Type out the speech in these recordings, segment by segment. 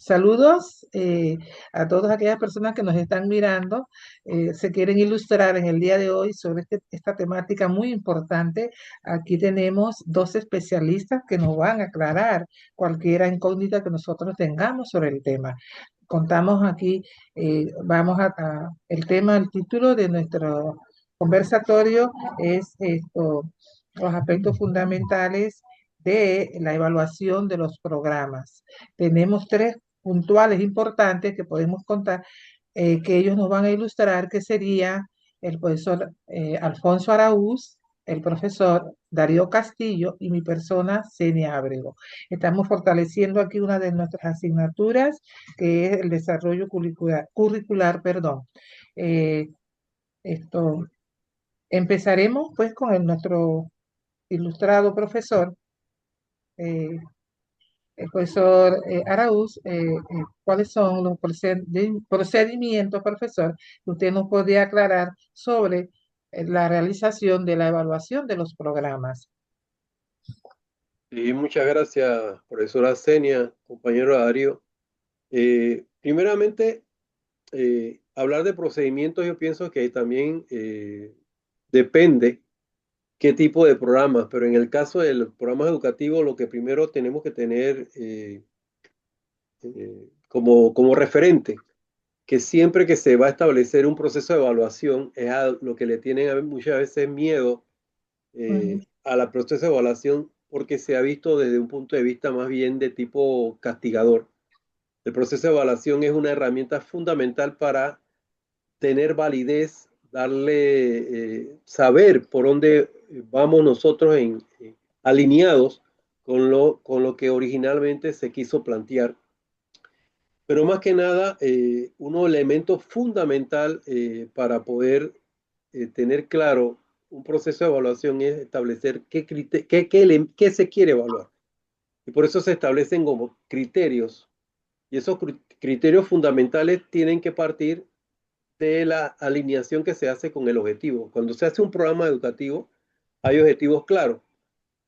Saludos a todas aquellas personas que nos están mirando, se quieren ilustrar en el día de hoy sobre esta temática muy importante. Aquí tenemos dos especialistas que nos van a aclarar cualquier incógnita que nosotros tengamos sobre el tema. Contamos aquí, el tema, el título de nuestro conversatorio es los aspectos fundamentales de la evaluación de los programas. Tenemos tres puntuales importantes que podemos contar, que ellos nos van a ilustrar, que sería el profesor Alfonso Araúz, el profesor Darío Castillo y mi persona, Senia Ábrego. Estamos fortaleciendo aquí una de nuestras asignaturas, que es el desarrollo curricular, perdón. Eh, esto, Empezaremos pues con nuestro ilustrado profesor, eh, el profesor Araúz, cuáles son los procedimientos, profesor, que usted nos podría aclarar sobre la realización de la evaluación de los programas. Y muchas gracias, profesora Senia, compañero Darío. Primeramente, hablar de procedimientos, yo pienso que también depende qué tipo de programas, pero en el caso de los programas educativos, lo que primero tenemos que tener como referente, que siempre que se va a establecer un proceso de evaluación, es a lo que le tienen muchas veces miedo Ujú, a la proceso de evaluación, porque se ha visto desde un punto de vista más bien de tipo castigador. El proceso de evaluación es una herramienta fundamental para tener validez, saber por dónde vamos nosotros alineados con lo que originalmente se quiso plantear. Pero más que nada, un elemento fundamental para poder tener claro un proceso de evaluación es establecer qué se quiere evaluar. Y por eso se establecen como criterios. Y esos criterios fundamentales tienen que partir de la alineación que se hace con el objetivo. Cuando se hace un programa educativo, hay objetivos claros.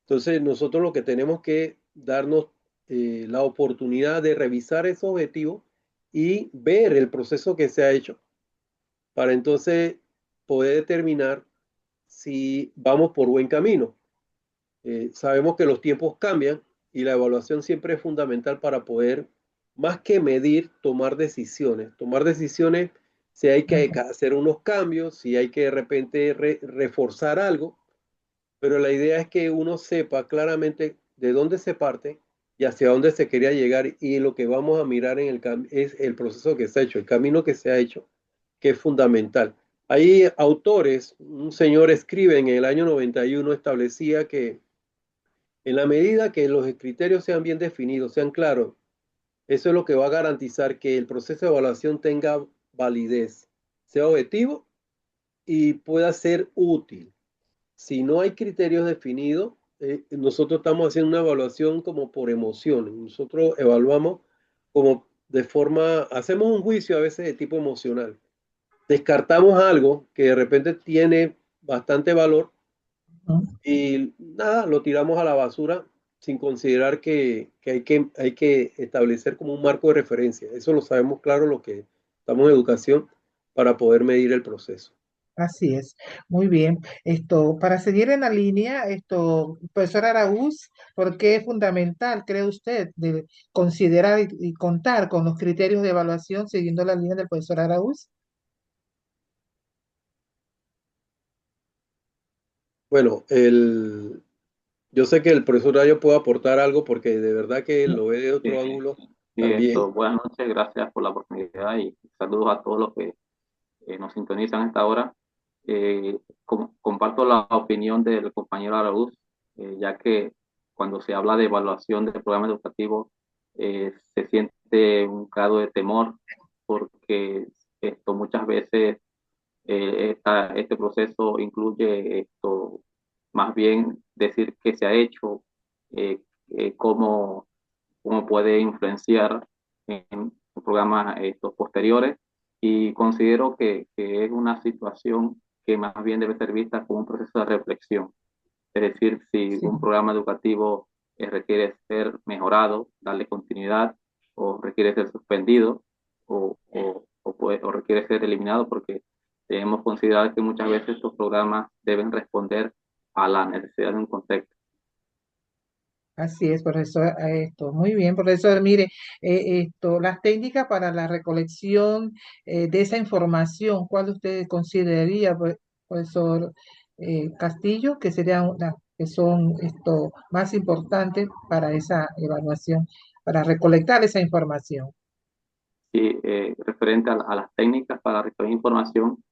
Entonces, nosotros lo que tenemos que darnos la oportunidad de revisar esos objetivos y ver el proceso que se ha hecho para entonces poder determinar si vamos por buen camino. Sabemos que los tiempos cambian y la evaluación siempre es fundamental para poder, más que medir, tomar decisiones. Tomar decisiones si hay que ujú. hacer unos cambios, si hay que de repente reforzar algo, pero la idea es que uno sepa claramente de dónde se parte y hacia dónde se quería llegar y lo que vamos a mirar es el proceso que se ha hecho, el camino que se ha hecho, que es fundamental. Hay autores, un señor escribe en el año 91, establecía que en la medida que los criterios sean bien definidos, sean claros, eso es lo que va a garantizar que el proceso de evaluación tenga validez, sea objetivo y pueda ser útil. Si no hay criterios definidos, nosotros estamos haciendo una evaluación como por emociones. Nosotros evaluamos como de forma, hacemos un juicio a veces de tipo emocional. Descartamos algo que de repente tiene bastante valor y nada, lo tiramos a la basura sin considerar hay que establecer como un marco de referencia. Eso lo sabemos claro lo que estamos en educación para poder medir el proceso. Así es, muy bien. Para seguir en la línea, profesor Araúz, ¿por qué es fundamental, cree usted, de considerar y contar con los criterios de evaluación siguiendo la línea del profesor Araúz? Bueno, yo sé que el profesor Rayo puede aportar algo porque de verdad que lo ve de Sí, otro ángulo sí, también. buenas noches, gracias por la oportunidad y saludos a todos los que nos sintonizan a esta hora. Comparto la opinión del compañero Araúz, ya que cuando se habla de evaluación del programa educativo se siente un grado de temor porque muchas veces este proceso incluye más bien decir qué se ha hecho, eh, cómo puede influenciar en programas estos posteriores y considero que es una situación que más bien debe ser vista como un proceso de reflexión. Es decir, si Sí, un programa educativo requiere ser mejorado, darle continuidad o requiere ser suspendido o requiere ser eliminado, porque debemos considerar que muchas veces estos programas deben responder a la necesidad de un contexto. Así es, profesor. Esto, muy bien, profesor. Mire, las técnicas para la recolección de esa información, ¿cuál usted consideraría, profesor Castillo, que serían las que son más importantes para esa evaluación, para recolectar esa información? Y referente a las técnicas para recoger información,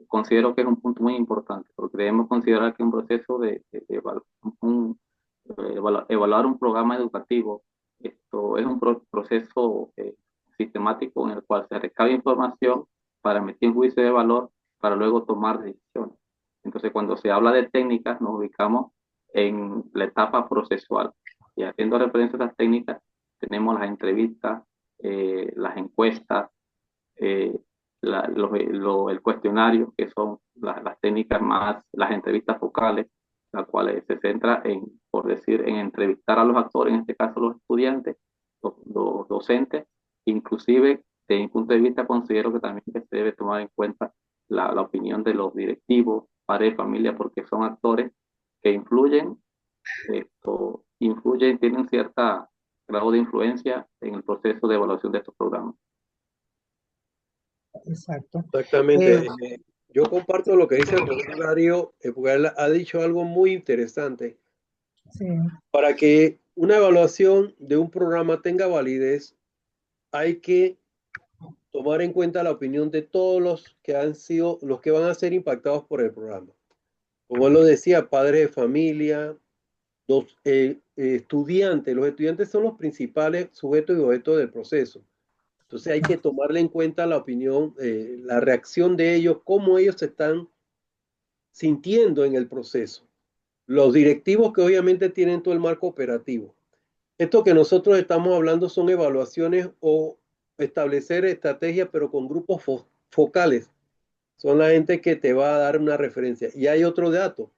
considero que es un punto muy importante, porque debemos considerar que un proceso un- evaluar un programa educativo, esto es un proceso sistemático en el cual se recaba información para emitir un juicio de valor, para luego tomar decisiones. Entonces, cuando se habla de técnicas, nos ubicamos en la etapa procesual. Y haciendo referencia a estas técnicas, tenemos las entrevistas, las encuestas, eh, el cuestionario, que son las técnicas más, las entrevistas focales, las cuales se centra en, por decir, en entrevistar a los actores, en este caso los estudiantes, los docentes, inclusive desde mi punto de vista considero que también que se debe tomar en cuenta la opinión de los directivos, padres de familia, porque son actores que influyen, tienen cierta grado de influencia en el proceso de evaluación de estos programas. Exacto. Eh, Exactamente. Yo comparto lo que dice el profesor Darío, porque él ha dicho algo muy interesante. sí, Para que una evaluación de un programa tenga validez, hay que tomar en cuenta la opinión de todos los que han sido, los que van a ser impactados por el programa. Como él lo decía, padres de familia, estudiantes. Los estudiantes son los principales sujetos y objetos del proceso. Entonces hay que tomarle en cuenta la opinión, la reacción de ellos, cómo ellos se están sintiendo en el proceso. Los directivos que obviamente tienen todo el marco operativo. Esto que nosotros estamos hablando son evaluaciones o establecer estrategias, pero con grupos focales. Son la gente que te va a dar una referencia. Y hay otro dato.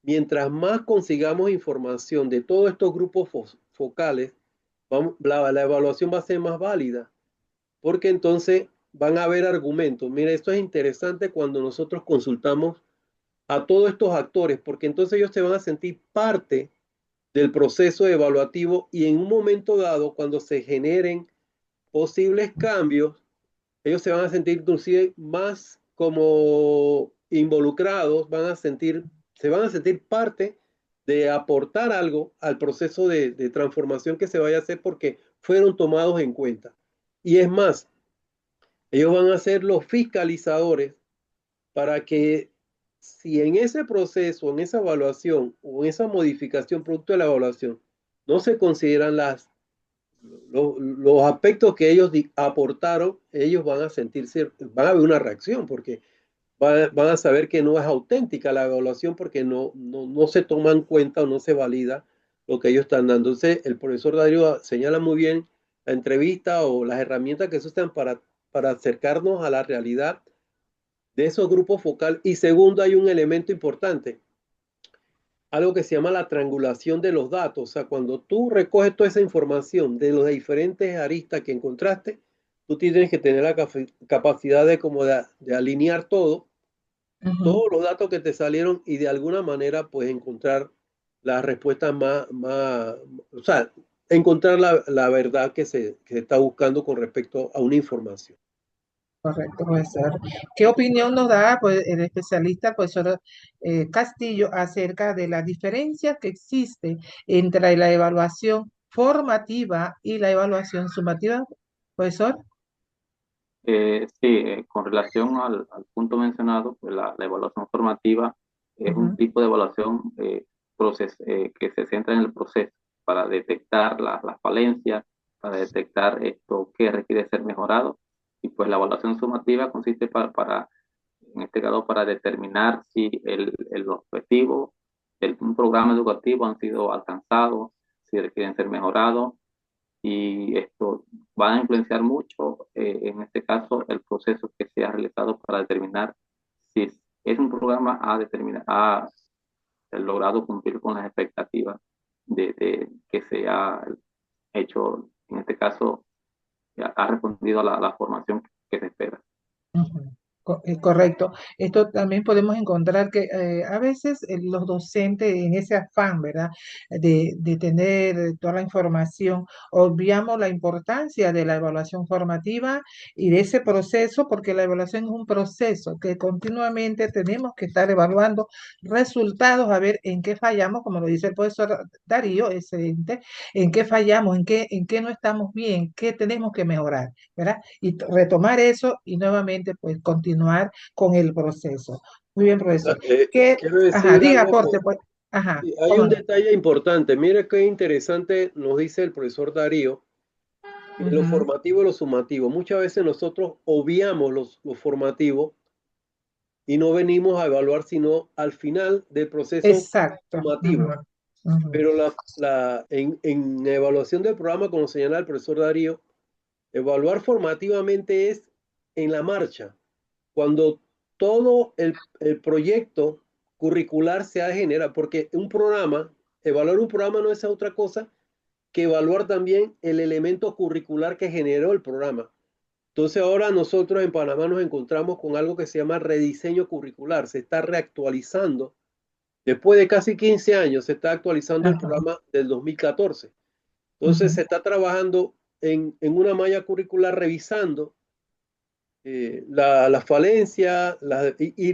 Mientras más consigamos información de todos estos grupos focales, la evaluación va a ser más válida, porque entonces van a haber argumentos. Mira, esto es interesante cuando nosotros consultamos a todos estos actores, porque entonces ellos se van a sentir parte del proceso evaluativo y en un momento dado, cuando se generen posibles cambios, ellos se van a sentir inclusive más como involucrados, se van a sentir parte de aportar algo al proceso de transformación que se vaya a hacer porque fueron tomados en cuenta. Y es más, ellos van a ser los fiscalizadores para que si en ese proceso, en esa evaluación o en esa modificación producto de la evaluación, no se consideran los aspectos que ellos aportaron, ellos van a sentirse, van a haber una reacción porque van a saber que no es auténtica la evaluación porque no se toma en cuenta o no se valida lo que ellos están dando. Entonces, el profesor Darío señala muy bien la entrevista o las herramientas que se usan para acercarnos a la realidad de esos grupos focal. Y segundo, hay un elemento importante, algo que se llama la triangulación de los datos. O sea, cuando tú recoges toda esa información de los diferentes aristas que encontraste, tú tienes que tener la capacidad de alinear ujú, todos los datos que te salieron y de alguna manera pues encontrar las respuestas o sea, encontrar la verdad que se está buscando con respecto a una información. correcto, profesor. ¿Qué opinión nos da pues, el especialista, el profesor Castillo, acerca de la diferencia que existe entre la evaluación formativa y la evaluación sumativa, profesor? Sí, con relación al punto mencionado, pues la evaluación formativa es un Ujú, tipo de evaluación que se centra en el proceso para detectar las falencias, para detectar esto que requiere ser mejorado. Y pues la evaluación sumativa consiste en este caso, para determinar si el objetivo de un programa educativo han sido alcanzados, si requieren ser mejorados, y esto va a influenciar mucho, en este caso, el proceso que se ha realizado para determinar si es un programa ha logrado cumplir con las expectativas de que se ha hecho en este caso ha respondido a la formación que se espera. Ujú, correcto. Esto también podemos encontrar que a veces los docentes en ese afán, ¿verdad? De tener toda la información, obviamos la importancia de la evaluación formativa y de ese proceso, porque la evaluación es un proceso que continuamente tenemos que estar evaluando resultados, a ver en qué fallamos, como lo dice el profesor Darío, excelente, en qué fallamos, en qué no estamos bien, qué tenemos que mejorar, ¿verdad? Y retomar eso y nuevamente pues continuar con el proceso. Muy bien, profesor. Quiero Ajá, decir diga algo aporte, que pues, ajá, sí, hay cómo un no. detalle importante. Mire qué interesante nos dice el profesor Darío, lo Ujú, formativo y lo sumativo. Muchas veces nosotros obviamos lo formativo y no venimos a evaluar sino al final del proceso exacto. Ujú, sumativo. ujú, Pero en evaluación del programa, como señala el profesor Darío, evaluar formativamente es en la marcha, cuando todo el proyecto curricular se ha generado, porque un programa, evaluar un programa no es otra cosa que evaluar también el elemento curricular que generó el programa. Entonces ahora nosotros en Panamá nos encontramos con algo que se llama rediseño curricular, se está reactualizando. Después de casi 15 años se está actualizando el ajá, programa del 2014. Entonces ujú, se está trabajando en una malla curricular revisando la falencia y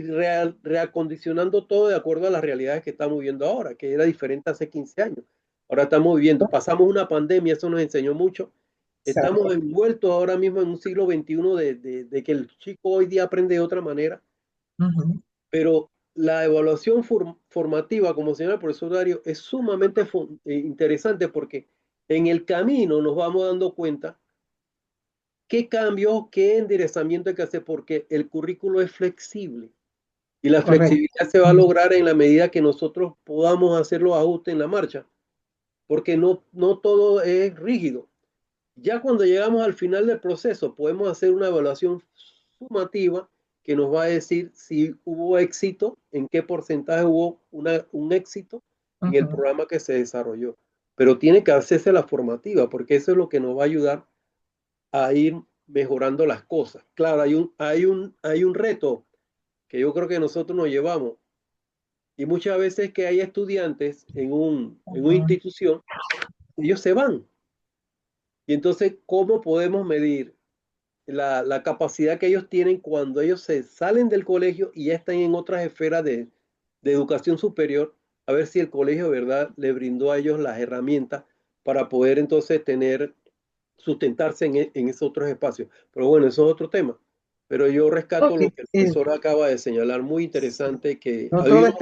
reacondicionando todo de acuerdo a las realidades que estamos viviendo ahora, que era diferente hace 15 años. Ahora estamos viviendo, pasamos una pandemia, eso nos enseñó mucho. Estamos exacto. envueltos ahora mismo en un siglo XXI de que el chico hoy día aprende de otra manera, Ujú, pero la evaluación formativa, como señala el profesor Dario, es sumamente interesante porque en el camino nos vamos dando cuenta qué cambios, qué enderezamiento hay que hacer, porque el currículo es flexible y la correcto. flexibilidad se va a Ujú, lograr en la medida que nosotros podamos hacer los ajustes en la marcha, porque no todo es rígido. Ya cuando llegamos al final del proceso, podemos hacer una evaluación sumativa que nos va a decir si hubo éxito, en qué porcentaje hubo un éxito en el ujú, programa que se desarrolló. Pero tiene que hacerse la formativa, porque eso es lo que nos va a ayudar a ir mejorando las cosas. Claro, hay un reto que yo creo que nosotros nos llevamos. Y muchas veces que hay estudiantes en una ujú, institución, ellos se van. Y entonces, ¿cómo podemos medir la capacidad que ellos tienen cuando ellos se salen del colegio y ya están en otras esferas de educación superior? A ver si el colegio de verdad le brindó a ellos las herramientas para poder entonces sustentarse en esos otros espacios. Pero bueno, eso es otro tema. Pero yo rescato ok, lo que el profesor acaba de señalar, muy interesante, que no, hay unos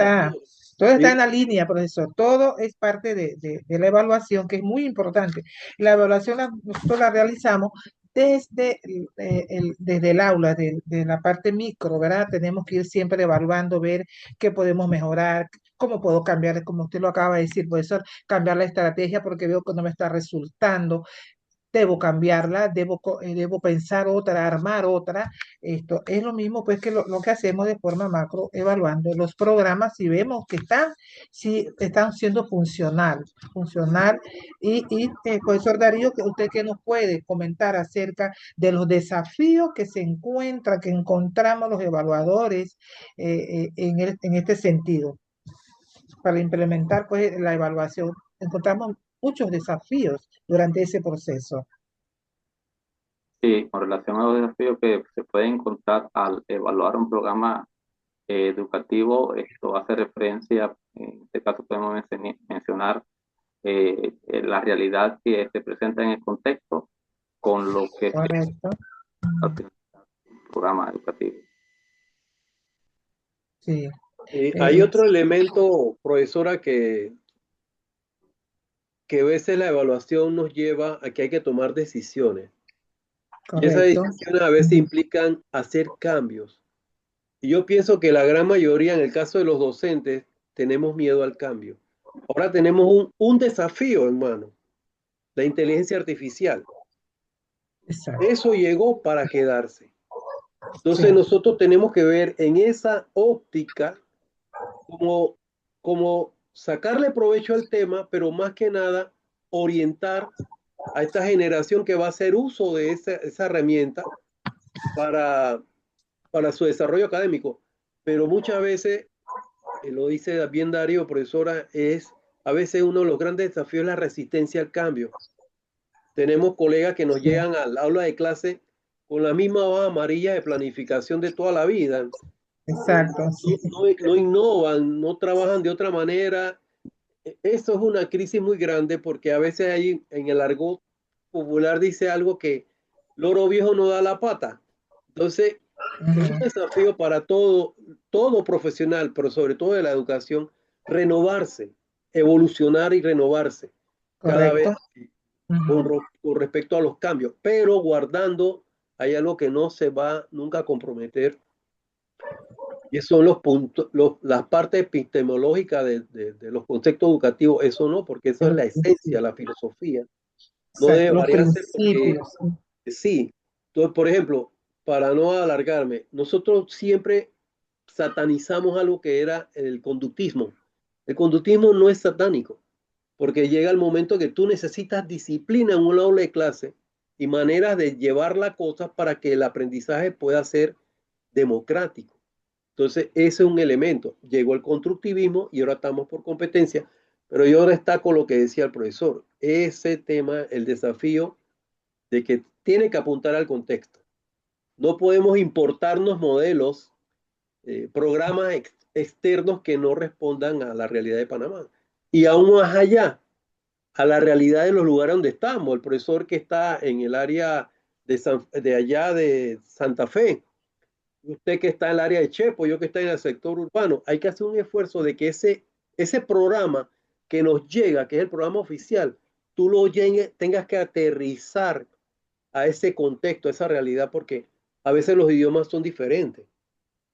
todo está hay- en la línea, profesor. Todo es parte de la evaluación, que es muy importante. La evaluación nosotros la realizamos desde desde el aula, de la parte micro, ¿verdad? Tenemos que ir siempre evaluando, ver qué podemos mejorar, cómo puedo cambiar, como usted lo acaba de decir, profesor, cambiar la estrategia porque veo que no me está resultando, debo cambiarla, debo pensar otra, armar otra. Esto es lo mismo pues que lo que hacemos de forma macro, evaluando los programas y vemos que están, si están siendo funcional. Profesor Darío, que usted que nos puede comentar acerca de los desafíos que se encuentran, que encontramos los evaluadores en este sentido, para implementar pues la evaluación. Encontramos muchos desafíos durante ese proceso. Sí, con relación a los desafíos que se pueden encontrar al evaluar un programa educativo, esto hace referencia, en este caso podemos mencionar la realidad que se presenta en el contexto con lo que se Correcto. hace en el programa educativo. Sí, hay eh, otro elemento, profesora, que a veces la evaluación nos lleva a que hay que tomar decisiones. Y esas correcto. decisiones a veces Ujú, implican hacer cambios. Y yo pienso que la gran mayoría, en el caso de los docentes, tenemos miedo al cambio. Ahora tenemos un desafío, hermano, la inteligencia artificial. exacto. Eso llegó para quedarse. Sí, Entonces nosotros tenemos que ver en esa óptica como, como sacarle provecho al tema, pero más que nada orientar a esta generación que va a hacer uso de esa herramienta para, para su desarrollo académico. Pero muchas veces, lo dice bien Darío, profesora, a veces uno de los grandes desafíos es la resistencia al cambio. Tenemos colegas que nos Sí, llegan al aula de clase con la misma hoja amarilla de planificación de toda la vida. exacto, sí, No innovan, no trabajan de otra manera. Eso es una crisis muy grande porque a veces hay en el argot popular dice algo que loro viejo no da la pata. Entonces, es un ujú, desafío para todo profesional, pero sobre todo de la educación, renovarse, evolucionar y renovarse cada vez correcto. Ujú, con respecto a los cambios, pero guardando, hay algo que no se va nunca a comprometer, y son los puntos, las partes epistemológicas de los conceptos educativos, eso no, porque eso es el la esencia, principio, la filosofía, no debe exacto, los variarse porque principios, sí. sí. Entonces, por ejemplo, para no alargarme, nosotros siempre satanizamos algo que era el conductismo. El conductismo no es satánico, porque llega el momento que tú necesitas disciplina en un aula de clase y maneras de llevar la cosa para que el aprendizaje pueda ser democrático. Entonces, ese es un elemento. Llegó el constructivismo y ahora estamos por competencia, pero yo destaco lo que decía el profesor. Ese tema, el desafío de que tiene que apuntar al contexto. No podemos importarnos modelos, programas externos que no respondan a la realidad de Panamá. Y aún más allá, a la realidad de los lugares donde estamos. El profesor que está en el área de allá de Santa Fe, usted que está en el área de Chepo, yo que estoy en el sector urbano, hay que hacer un esfuerzo de que ese programa que nos llega, que es el programa oficial, tú lo tengas que aterrizar a ese contexto, a esa realidad, porque a veces los idiomas son diferentes.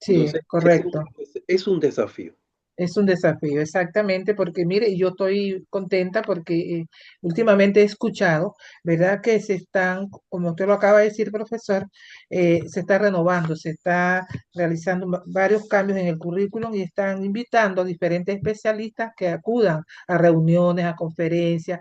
Sí, Entonces, correcto. es un desafío. Es un desafío, exactamente, porque mire, yo estoy contenta porque últimamente he escuchado, ¿verdad? Que se están, como usted lo acaba de decir, profesor, se está renovando, se está realizando varios cambios en el currículum y están invitando a diferentes especialistas que acudan a reuniones, a conferencias,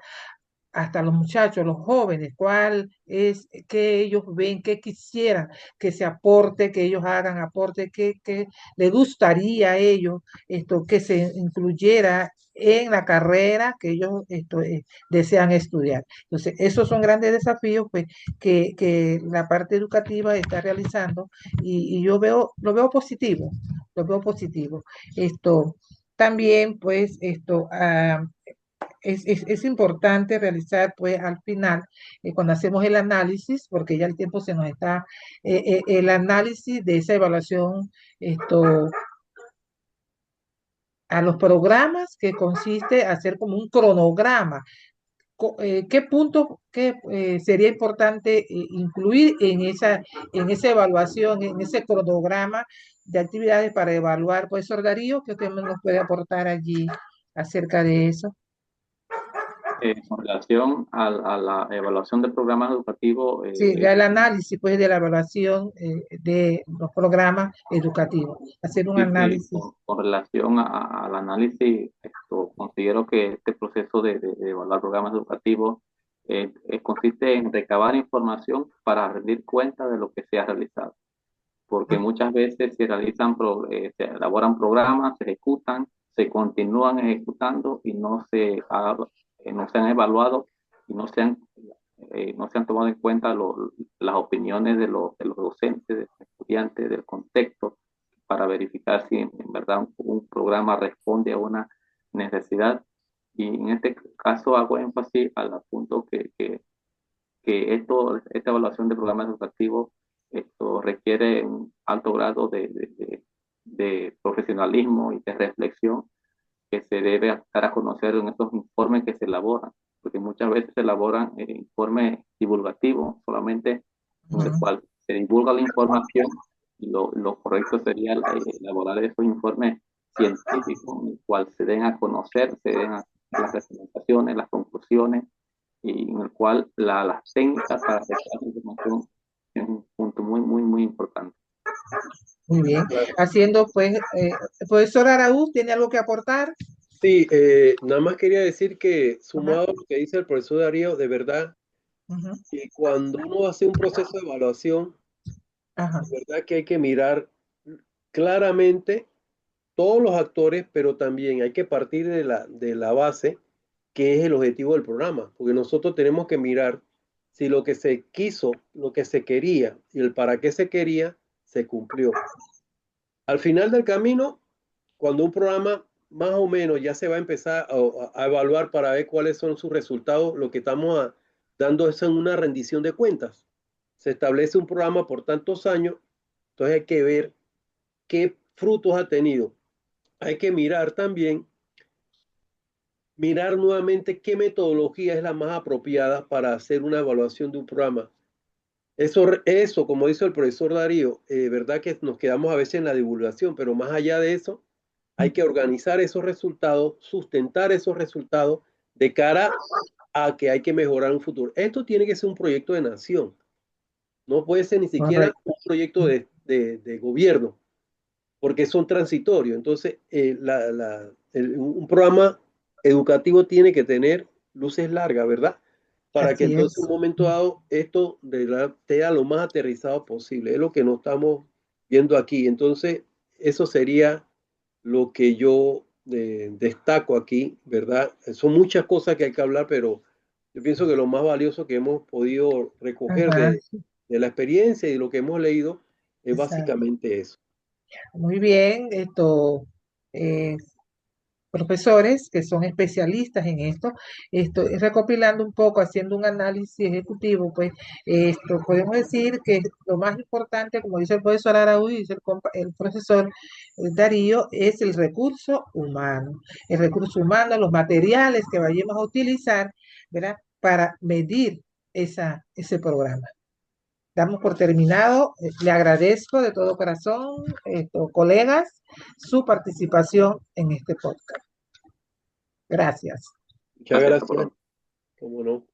hasta los muchachos, los jóvenes, cuál es que ellos ven, que quisieran que se aporte, que ellos hagan aporte, que les gustaría a ellos esto, que se incluyera en la carrera que ellos desean estudiar. Entonces, esos son grandes desafíos pues, que la parte educativa está realizando y yo lo veo positivo, lo veo positivo. Esto también, pues, es importante realizar, pues, al final, cuando hacemos el análisis, porque ya el tiempo se nos está, el análisis de esa evaluación, esto, a los programas, que consiste hacer como un cronograma. ¿Qué puntos sería importante incluir en esa evaluación, en ese cronograma de actividades para evaluar? Profesor Darío, ¿qué usted nos puede aportar allí acerca de eso? Con relación a la evaluación de programas educativos, Sí, ya el análisis pues de la evaluación de los programas educativos, hacer un sí, análisis. con relación al análisis, considero que este proceso de evaluar programas educativos consiste en recabar información para rendir cuenta de lo que se ha realizado, porque muchas veces se elaboran programas, se ejecutan, se continúan ejecutando y no se han evaluado y no se han tomado en cuenta las opiniones de los docentes, de los estudiantes, del contexto, para verificar si en verdad un programa responde a una necesidad. Y en este caso hago énfasis al punto que esta evaluación de programas educativos requiere un alto grado de profesionalismo y de reflexión que se debe dar a conocer en estos informes que se elaboran, porque muchas veces se elaboran informes divulgativos, solamente en el Ujú. cual se divulga la información y lo correcto sería elaborar esos informes científicos, en el cual se den a conocer, se den a las recomendaciones, las conclusiones, y en el cual las técnicas para aceptar la información es un punto muy importante. Muy bien. Claro. Haciendo pues, el profesor Araúz, ¿tiene algo que aportar? Sí, nada más quería decir que Ajá. sumado a lo que dice el profesor Darío, de verdad, Ujú. Y cuando uno hace un proceso de evaluación, Ajá. es verdad que hay que mirar claramente todos los actores, pero también hay que partir de la base que es el objetivo del programa, porque nosotros tenemos que mirar si lo que se quiso, lo que se quería y el para qué se quería, se cumplió. Al final del camino, cuando un programa más o menos ya se va a empezar a evaluar para ver cuáles son sus resultados, lo que estamos dando es una rendición de cuentas. Se establece un programa por tantos años, entonces hay que ver qué frutos ha tenido. Hay que mirar también, mirar nuevamente qué metodología es la más apropiada para hacer una evaluación de un programa. Eso como dice el profesor Darío, verdad que nos quedamos a veces en la divulgación, pero más allá de eso, hay que organizar esos resultados, sustentar esos resultados de cara a que hay que mejorar un futuro. Esto tiene que ser un proyecto de nación, no puede ser ni siquiera un Correcto. proyecto de gobierno, porque son transitorios. Entonces, un programa educativo tiene que tener luces largas, ¿verdad? Para que Así entonces en es. un momento dado esto de verdad sea lo más aterrizado posible. Es lo que nos estamos viendo aquí. Entonces, eso sería lo que yo destaco aquí, ¿verdad? Son muchas cosas que hay que hablar, pero yo pienso que lo más valioso que hemos podido recoger Ajá. de la experiencia y lo que hemos leído es Exacto. básicamente eso. Muy bien, eh, profesores que son especialistas en esto, recopilando un poco, haciendo un análisis ejecutivo, pues podemos decir que lo más importante, como dice el profesor Araújo y dice el profesor Darío, es el recurso humano. El recurso humano, los materiales que vayamos a utilizar, ¿verdad? Para medir ese programa. Damos por terminado. Le agradezco de todo corazón, colegas, su participación en este podcast. Gracias. Muchas Gracias, gracias. por Cómo no.